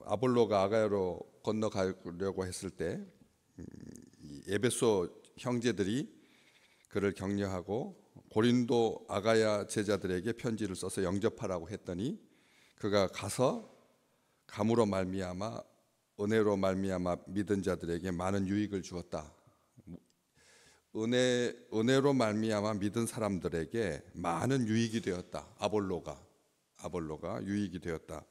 아볼로가 아가야로 건너가려고 했을 때 이 에베소 형제들이 그를 격려하고 고린도 아가야 제자들에게 편지를 써서 영접하라고 했더니 그가 가서 감으로 말미암아 은혜로 말미암아 믿은 자들에게 많은 유익을 주었다. 은혜로 말미암아 믿은 사람들에게 많은 유익이 되었다. 아볼로가 유익이 되었다.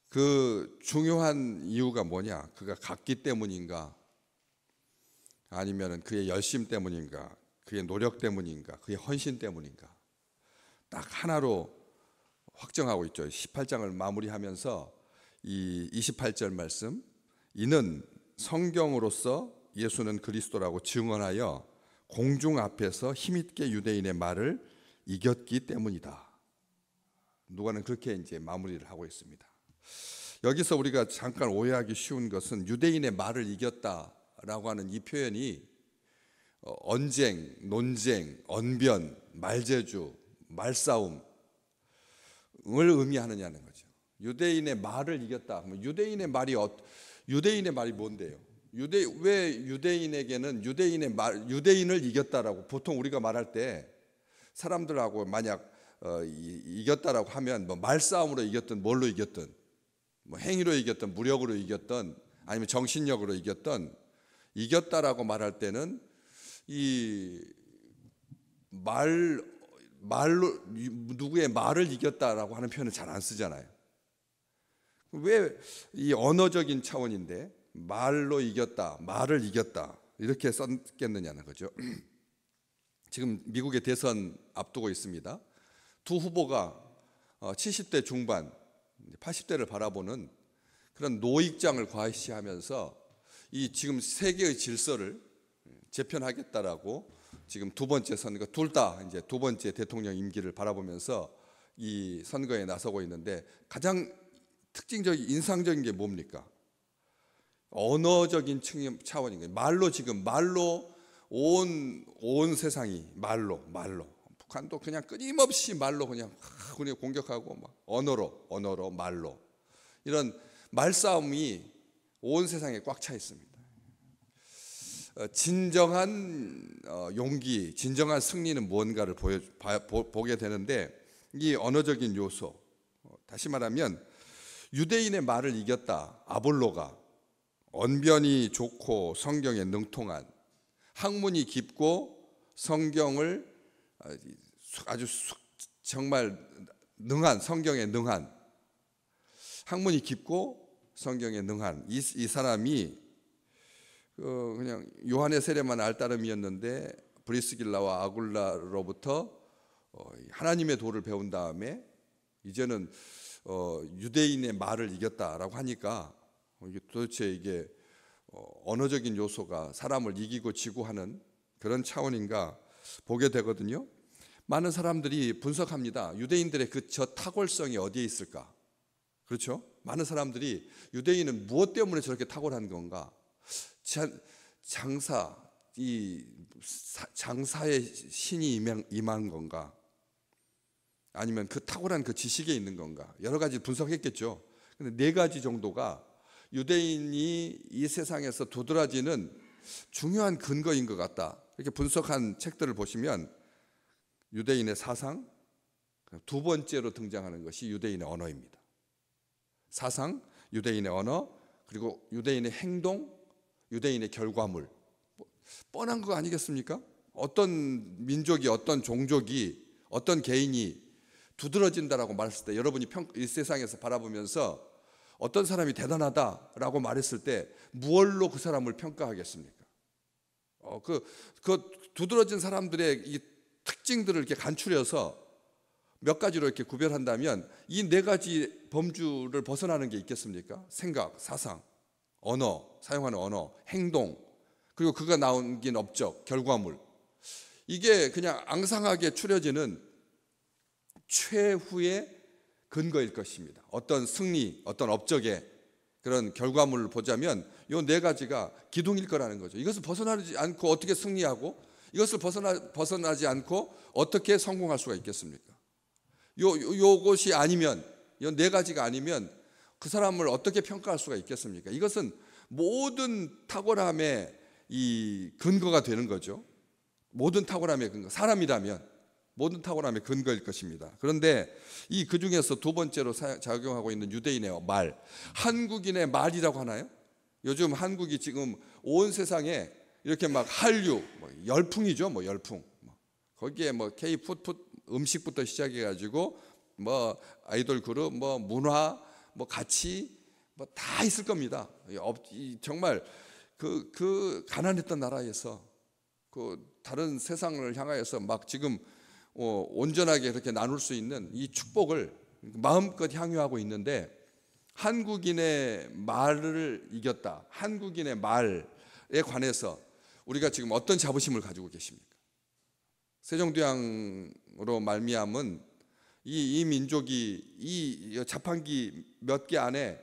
그 중요한 이유가 뭐냐? 그가 갔기 때문인가? 아니면 그의 열심 때문인가? 그의 노력 때문인가? 그의 헌신 때문인가? 딱 하나로 확정하고 있죠. 18장을 마무리하면서 이 28절 말씀, 이는 성경으로서 예수는 그리스도라고 증언하여 공중 앞에서 힘있게 유대인의 말을 이겼기 때문이다. 누가는 그렇게 이제 마무리를 하고 있습니다. 여기서 우리가 잠깐 오해하기 쉬운 것은 유대인의 말을 이겼다라고 하는 이 표현이 언쟁, 논쟁, 언변, 말재주, 말싸움을 의미하느냐는 거죠. 유대인의 말을 이겼다. 유대인의 말이 뭔데요? 왜 유대인에게는 유대인을 이겼다라고 보통 우리가 말할 때 사람들하고 만약 이겼다라고 하면 뭐 말싸움으로 이겼든 뭘로 이겼든 뭐 행위로 이겼든 무력으로 이겼든 아니면 정신력으로 이겼다라고 말할 때는 이 말로 누구의 말을 이겼다라고 하는 표현을 잘 안 쓰잖아요. 왜 이 언어적인 차원인데 말로 이겼다, 말을 이겼다 이렇게 썼겠느냐는 거죠. 지금 미국의 대선 앞두고 있습니다. 두 후보가 70대 중반, 80대를 바라보는 그런 노익장을 과시하면서 이 지금 세계의 질서를 재편하겠다라고 지금 두 번째 선거, 둘 다 이제 두 번째 대통령 임기를 바라보면서 이 선거에 나서고 있는데 가장 특징적인 인상적인 게 뭡니까? 언어적인 차원인 거예요. 말로 온 세상이 말로 북한도 그냥 끊임없이 말로 그냥 공격하고 막 언어로 말로 이런 말싸움이 온 세상에 꽉 차 있습니다. 진정한 용기, 진정한 승리는 무언가를 보게 되는데 이 언어적인 요소, 다시 말하면 유대인의 말을 이겼다. 아볼로가 언변이 좋고 성경에 능통한, 학문이 깊고 성경을 아주 정말 능한, 성경에 능한, 학문이 깊고 성경에 능한 이 사람이 그냥 요한의 세례만 알따름이었는데 브리스길라와 아굴라로부터 하나님의 도를 배운 다음에 이제는 유대인의 말을 이겼다라고 하니까 도대체 이게 언어적인 요소가 사람을 이기고 지고 하는 그런 차원인가 보게 되거든요. 많은 사람들이 분석합니다. 유대인들의 저 탁월성이 어디에 있을까? 그렇죠? 많은 사람들이 유대인은 무엇 때문에 저렇게 탁월한 건가? 장사의 신이 임한 건가? 아니면 그 탁월한 그 지식에 있는 건가? 여러 가지 분석했겠죠. 근데 네 가지 정도가 유대인이 이 세상에서 도드라지는 중요한 근거인 것 같다. 이렇게 분석한 책들을 보시면 유대인의 사상, 두 번째로 등장하는 것이 유대인의 언어입니다. 사상, 유대인의 언어, 그리고 유대인의 행동, 유대인의 결과물. 뻔한 거 아니겠습니까? 어떤 민족이, 어떤 종족이, 어떤 개인이 두드러진다라고 말했을 때 여러분이 이 세상에서 바라보면서 어떤 사람이 대단하다라고 말했을 때 무엇로 그 사람을 평가하겠습니까? 그 두드러진 사람들의 이 특징들을 이렇게 간추려서 몇 가지로 이렇게 구별한다면 이 네 가지 범주를 벗어나는 게 있겠습니까? 생각, 사상, 언어, 사용하는 언어, 행동, 그리고 그가 나온 업적, 결과물. 이게 그냥 앙상하게 추려지는 최후의 근거일 것입니다. 어떤 승리, 어떤 업적의 그런 결과물을 보자면 이 네 가지가 기둥일 거라는 거죠. 이것을 벗어나지 않고 어떻게 승리하고 이것을 벗어나지 않고 어떻게 성공할 수가 있겠습니까? 요것이 아니면, 이 네 가지가 아니면 그 사람을 어떻게 평가할 수가 있겠습니까? 이것은 모든 탁월함의 이 근거가 되는 거죠. 모든 탁월함의 근거, 사람이라면 모든 탁월함의 근거일 것입니다. 그런데 그 중에서 두 번째로 작용하고 있는 유대인의 말, 한국인의 말이라고 하나요? 요즘 한국이 지금 온 세상에 이렇게 막 한류, 열풍이죠, 열풍. 거기에 K-푸드 음식부터 시작해가지고 아이돌 그룹, 문화, 가치 다 있을 겁니다. 정말 그 가난했던 나라에서 다른 세상을 향하여서 막 지금 온전하게 이렇게 나눌 수 있는 이 축복을 마음껏 향유하고 있는데, 한국인의 말을 이겼다. 한국인의 말에 관해서 우리가 지금 어떤 자부심을 가지고 계십니까? 세종대왕으로 말미암은 이 민족이 이 자판기 몇 개 안에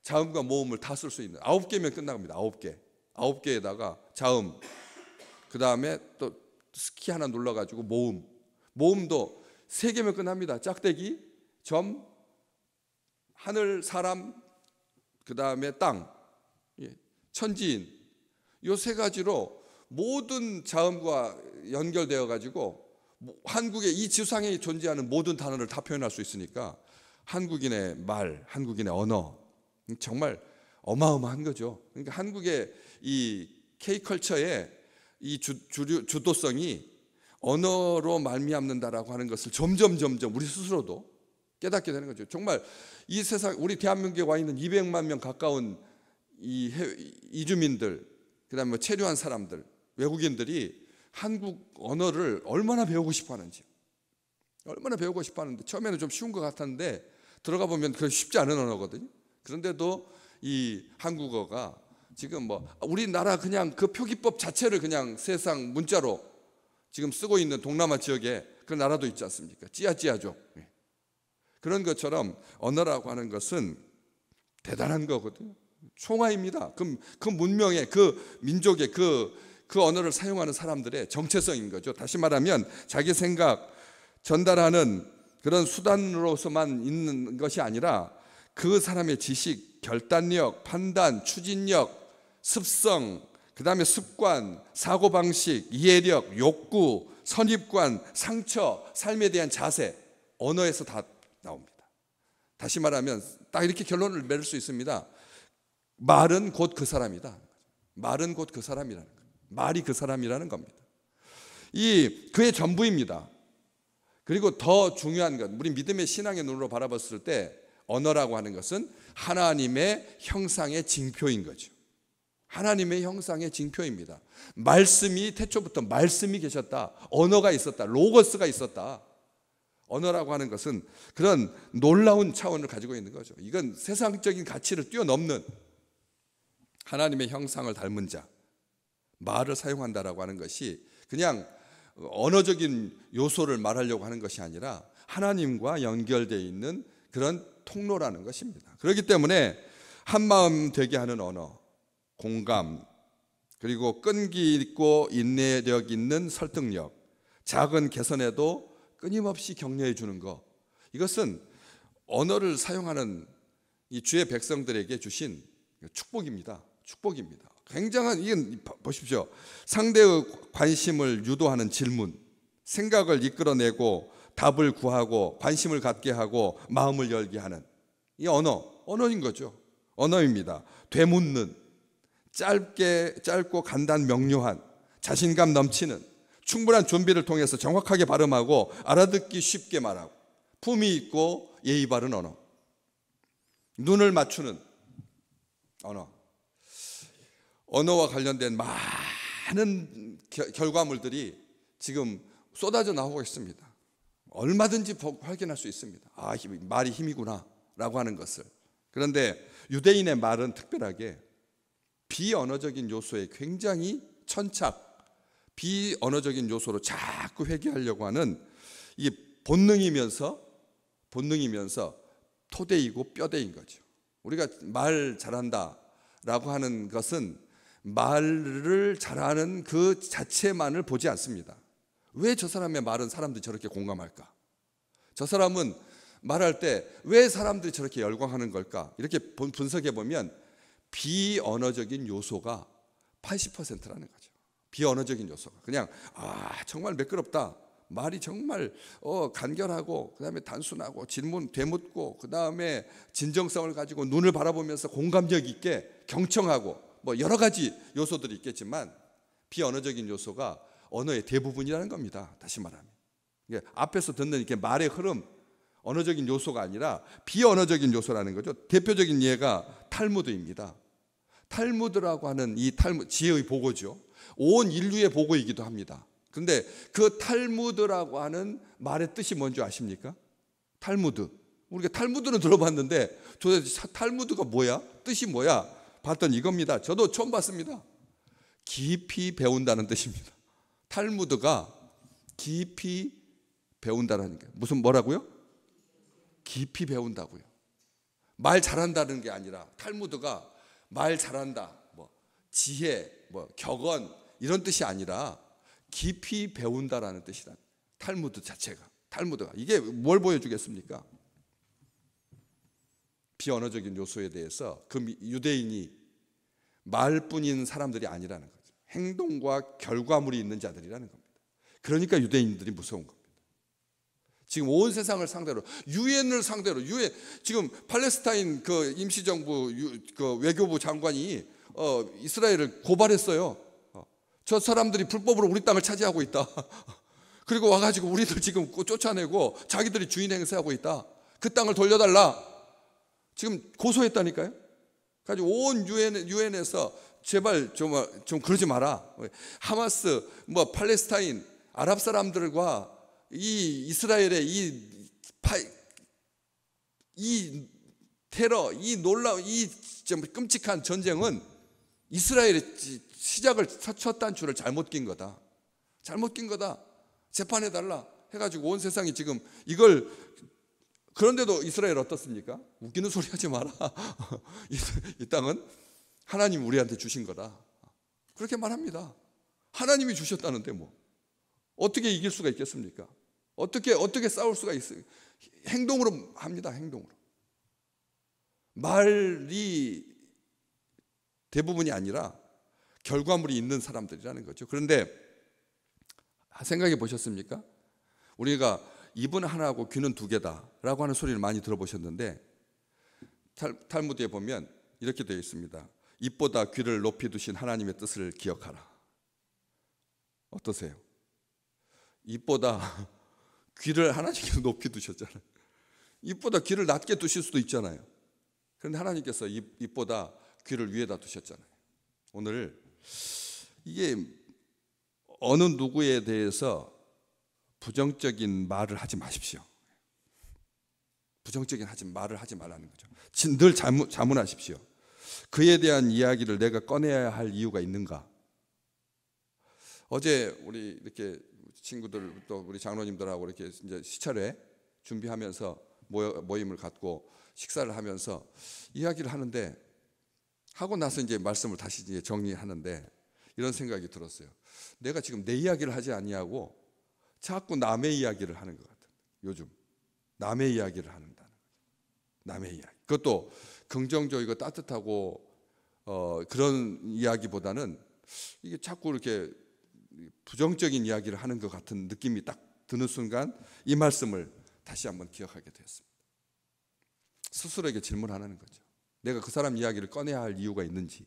자음과 모음을 다 쓸 수 있는 9개면 끝나갑니다. 9개. 9개에다가 자음, 그 다음에 또 스키 하나 눌러가지고 모음도 3개면 끝납니다. 짝대기, 점, 하늘, 사람, 그 다음에 땅, 천지인, 이 3가지로 모든 자음과 연결되어 가지고 한국의 이 지상에 존재하는 모든 단어를 다 표현할 수 있으니까 한국인의 말, 한국인의 언어, 정말 어마어마한 거죠. 그러니까 한국의 이 K컬처의 이 주도성이 언어로 말미암는다라고 하는 것을 점점 우리 스스로도 깨닫게 되는 거죠. 정말 이 세상, 우리 대한민국에 와 있는 200만 명 가까운 이주민들, 그다음에 체류한 사람들, 외국인들이 한국 언어를 얼마나 배우고 싶어 하는지, 처음에는 좀 쉬운 것 같았는데 들어가 보면 그건 쉽지 않은 언어거든요. 그런데도 이 한국어가 지금 우리나라 그냥 그 표기법 자체를 그냥 세상 문자로 지금 쓰고 있는 동남아 지역에 그 나라도 있지 않습니까? 찌아찌아족. 그런 것처럼 언어라고 하는 것은 대단한 거거든요. 총화입니다. 그 문명의, 그 민족의 그 언어를 사용하는 사람들의 정체성인 거죠. 다시 말하면 자기 생각 전달하는 그런 수단으로서만 있는 것이 아니라 그 사람의 지식, 결단력, 판단, 추진력, 습성, 그 다음에 습관, 사고방식, 이해력, 욕구, 선입관, 상처, 삶에 대한 자세, 언어에서 다 나옵니다. 다시 말하면 딱 이렇게 결론을 내릴 수 있습니다. 말은 곧 그 사람이다. 말은 곧 그 사람이라는 거예요. 말이 그 사람이라는 겁니다. 그의 전부입니다. 그리고 더 중요한 것, 우리 믿음의 신앙의 눈으로 바라봤을 때 언어라고 하는 것은 하나님의 형상의 징표인 거죠. 하나님의 형상의 징표입니다. 말씀이 태초부터 말씀이 계셨다. 언어가 있었다. 로고스가 있었다. 언어라고 하는 것은 그런 놀라운 차원을 가지고 있는 거죠. 이건 세상적인 가치를 뛰어넘는 하나님의 형상을 닮은 자, 말을 사용한다라고 하는 것이 그냥 언어적인 요소를 말하려고 하는 것이 아니라 하나님과 연결되어 있는 그런 통로라는 것입니다. 그렇기 때문에 한마음 되게 하는 언어, 공감, 그리고 끈기 있고 인내력 있는 설득력, 작은 개선에도 끊임없이 격려해 주는 것, 이것은 언어를 사용하는 이 주의 백성들에게 주신 축복입니다. 굉장한, 이건 보십시오. 상대의 관심을 유도하는 질문, 생각을 이끌어내고 답을 구하고 관심을 갖게 하고 마음을 열게 하는 이 언어인 거죠. 언어입니다. 되묻는, 짧고 간단 명료한, 자신감 넘치는, 충분한 준비를 통해서 정확하게 발음하고 알아듣기 쉽게 말하고 품위 있고 예의 바른 언어, 눈을 맞추는 언어와 관련된 많은 결과물들이 지금 쏟아져 나오고 있습니다. 얼마든지 확인할 수 있습니다. 말이 힘이구나 라고 하는 것을. 그런데 유대인의 말은 특별하게 비언어적인 요소에 굉장히 천착, 비언어적인 요소로 자꾸 회귀하려고 하는 이 본능이면서 토대이고 뼈대인 거죠. 우리가 말 잘한다라고 하는 것은 말을 잘하는 그 자체만을 보지 않습니다. 왜 저 사람의 말은 사람들이 저렇게 공감할까? 저 사람은 말할 때 왜 사람들이 저렇게 열광하는 걸까? 이렇게 분석해 보면 비언어적인 요소가 80%라는 거죠. 비언어적인 요소가 그냥 정말 매끄럽다. 말이 정말 간결하고 그다음에 단순하고 질문 되묻고 그다음에 진정성을 가지고 눈을 바라보면서 공감력 있게 경청하고 뭐 여러 가지 요소들이 있겠지만 비언어적인 요소가 언어의 대부분이라는 겁니다. 다시 말하면 이게 앞에서 듣는 이렇게 말의 흐름, 언어적인 요소가 아니라 비언어적인 요소라는 거죠. 대표적인 예가 탈무드입니다. 탈무드라고 하는 이 지혜의 보고죠. 온 인류의 보고이기도 합니다. 그런데 그 탈무드라고 하는 말의 뜻이 뭔지 아십니까? 탈무드. 우리가 탈무드는 들어봤는데 도대체 탈무드가 뭐야? 뜻이 뭐야? 봤더니 이겁니다. 저도 처음 봤습니다. 깊이 배운다는 뜻입니다. 탈무드가 깊이 배운다는 게 무슨 뭐라고요? 깊이 배운다고요. 말 잘한다는 게 아니라 탈무드가 말 잘한다, 뭐 지혜, 뭐 격언 이런 뜻이 아니라 깊이 배운다라는 뜻이란 탈무드 자체가 탈무드가 이게 뭘 보여주겠습니까? 비언어적인 요소에 대해서 그 유대인이 말뿐인 사람들이 아니라는 거죠. 행동과 결과물이 있는 자들이라는 겁니다. 그러니까 유대인들이 무서운 겁니다. 지금 온 세상을 상대로 유엔을 상대로 지금 팔레스타인 그 임시정부 그 외교부 장관이 이스라엘을 고발했어요. 저 사람들이 불법으로 우리 땅을 차지하고 있다. 그리고 와가지고 우리들 지금 쫓아내고 자기들이 주인 행세하고 있다. 그 땅을 돌려달라. 지금 고소했다니까요. 가지고 온 유엔에서 제발 좀 그러지 마라. 하마스, 뭐 팔레스타인, 아랍 사람들과 이 이스라엘의 이 테러, 이 놀라운 이 끔찍한 전쟁은 이스라엘의 시작을 첫 단추를 잘못 낀 거다. 잘못 낀 거다. 재판해 달라. 해가지고 온 세상이 지금 이걸 그런데도 이스라엘 어떻습니까? 웃기는 소리 하지 마라. 이 땅은 하나님 우리한테 주신 거다. 그렇게 말합니다. 하나님이 주셨다는데 뭐 어떻게 이길 수가 있겠습니까? 어떻게 싸울 수가 있어요? 행동으로 합니다. 행동으로. 말이 대부분이 아니라 결과물이 있는 사람들이라는 거죠. 그런데 생각해 보셨습니까? 우리가 입은 하나고 귀는 두 개다라고 하는 소리를 많이 들어보셨는데 탈무드에 보면 이렇게 되어 있습니다. 입보다 귀를 높이 두신 하나님의 뜻을 기억하라. 어떠세요? 입보다 귀를 하나님께서 높이 두셨잖아요. 입보다 귀를 낮게 두실 수도 있잖아요. 그런데 하나님께서 입보다 귀를 위에다 두셨잖아요. 오늘 이게 어느 누구에 대해서 부정적인 말을 하지 마십시오. 부정적인 말을 하지 말라는 거죠. 늘 자문하십시오. 그에 대한 이야기를 내가 꺼내야 할 이유가 있는가? 어제 우리 이렇게 친구들 또 우리 장로님들하고 이렇게 이제 시차례 준비하면서 모임을 갖고 식사를 하면서 이야기를 하는데 하고 나서 이제 말씀을 다시 이제 정리하는데 이런 생각이 들었어요. 내가 지금 내 이야기를 하지 아니하고 자꾸 남의 이야기를 하는 것 같아요. 요즘 남의 이야기를 한다는 거죠. 남의 이야기. 그것도 긍정적이고 따뜻하고 그런 이야기보다는 이게 자꾸 이렇게 부정적인 이야기를 하는 것 같은 느낌이 딱 드는 순간 이 말씀을 다시 한번 기억하게 되었습니다. 스스로에게 질문하는 거죠. 내가 그 사람 이야기를 꺼내야 할 이유가 있는지.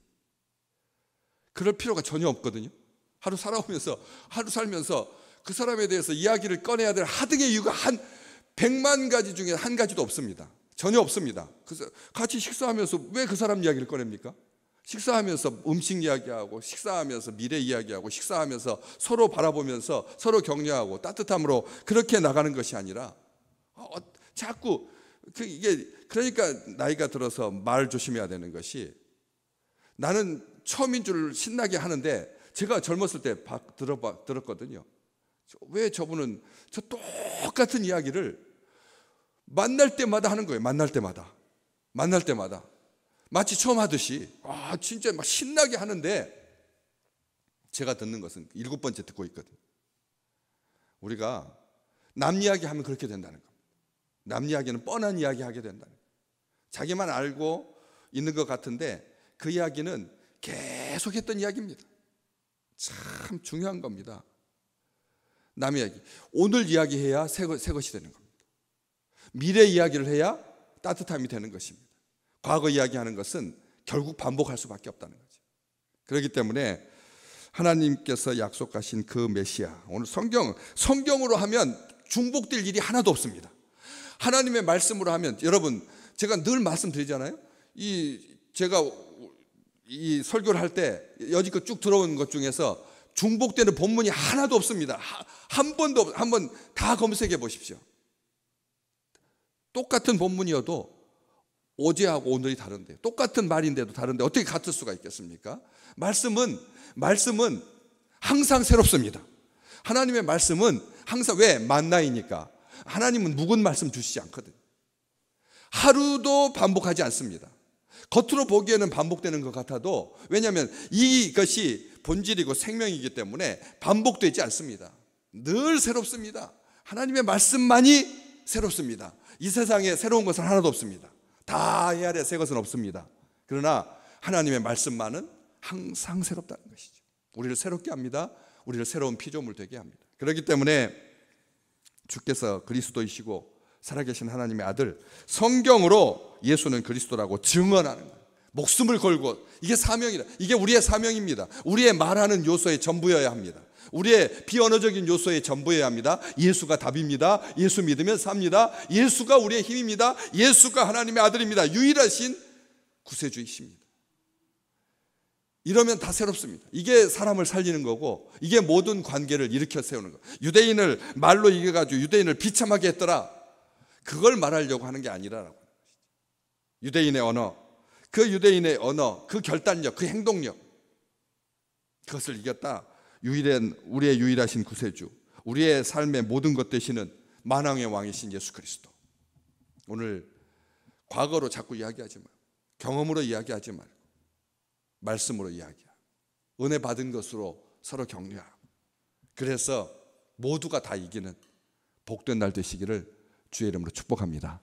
그럴 필요가 전혀 없거든요. 하루 살면서 그 사람에 대해서 이야기를 꺼내야 될 하등의 이유가 한 100만 가지 중에 한 가지도 없습니다. 전혀 없습니다. 그래서 같이 식사하면서 왜 그 사람 이야기를 꺼냅니까? 식사하면서 음식 이야기하고 식사하면서 미래 이야기하고 식사하면서 서로 바라보면서 서로 격려하고 따뜻함으로 그렇게 나가는 것이 아니라 자꾸 이게 그러니까 나이가 들어서 말 조심해야 되는 것이 나는 처음인 줄 신나게 하는데 제가 젊었을 때 들었거든요. 왜 저분은 저 똑같은 이야기를 만날 때마다 하는 거예요. 만날 때마다 마치 처음 하듯이 진짜 막 신나게 하는데 제가 듣는 것은 7번째 듣고 있거든요. 우리가 남 이야기하면 그렇게 된다는 겁니다. 남 이야기는 뻔한 이야기 하게 된다. 자기만 알고 있는 것 같은데 그 이야기는 계속했던 이야기입니다. 참 중요한 겁니다. 남 이야기. 오늘 이야기해야 새 것이 되는 겁니다. 미래 이야기를 해야 따뜻함이 되는 것입니다. 과거 이야기하는 것은 결국 반복할 수밖에 없다는 거죠. 그렇기 때문에 하나님께서 약속하신 그 메시아, 오늘 성경으로 하면 중복될 일이 하나도 없습니다. 하나님의 말씀으로 하면, 여러분 제가 늘 말씀드리잖아요. 제가 이 설교를 할 때 여지껏 쭉 들어온 것 중에서 중복되는 본문이 하나도 없습니다. 한번 다 검색해 보십시오. 똑같은 본문이어도 어제하고 오늘이 다른데, 똑같은 말인데도 다른데 어떻게 같을 수가 있겠습니까? 말씀은 항상 새롭습니다. 하나님의 말씀은 항상, 왜? 만나이니까. 하나님은 묵은 말씀 주시지 않거든요. 하루도 반복하지 않습니다. 겉으로 보기에는 반복되는 것 같아도, 왜냐하면 이것이 본질이고 생명이기 때문에 반복되지 않습니다. 늘 새롭습니다. 하나님의 말씀만이 새롭습니다. 이 세상에 새로운 것은 하나도 없습니다. 다 헤아려 새 것은 없습니다. 그러나 하나님의 말씀만은 항상 새롭다는 것이죠. 우리를 새롭게 합니다. 우리를 새로운 피조물 되게 합니다. 그렇기 때문에 주께서 그리스도이시고 살아계신 하나님의 아들, 성경으로 예수는 그리스도라고 증언하는 거예요. 목숨을 걸고. 이게 사명이다. 이게 우리의 사명입니다. 우리의 말하는 요소의 전부여야 합니다. 우리의 비언어적인 요소의 전부여야 합니다. 예수가 답입니다. 예수 믿으면 삽니다. 예수가 우리의 힘입니다. 예수가 하나님의 아들입니다. 유일하신 구세주이십니다. 이러면 다 새롭습니다. 이게 사람을 살리는 거고, 이게 모든 관계를 일으켜 세우는 거. 유대인을 말로 이겨가지고 유대인을 비참하게 했더라, 그걸 말하려고 하는 게 아니라라고 하는 것이죠. 유대인의 언어, 그 유대인의 언어, 그 결단력, 그 행동력, 그것을 이겼다. 우리의 유일하신 구세주, 우리의 삶의 모든 것 되시는 만왕의 왕이신 예수 그리스도. 오늘 과거로 자꾸 이야기하지 말고, 경험으로 이야기하지 말고, 말씀으로 이야기하고, 은혜 받은 것으로 서로 격려하고, 그래서 모두가 다 이기는 복된 날 되시기를 주의 이름으로 축복합니다.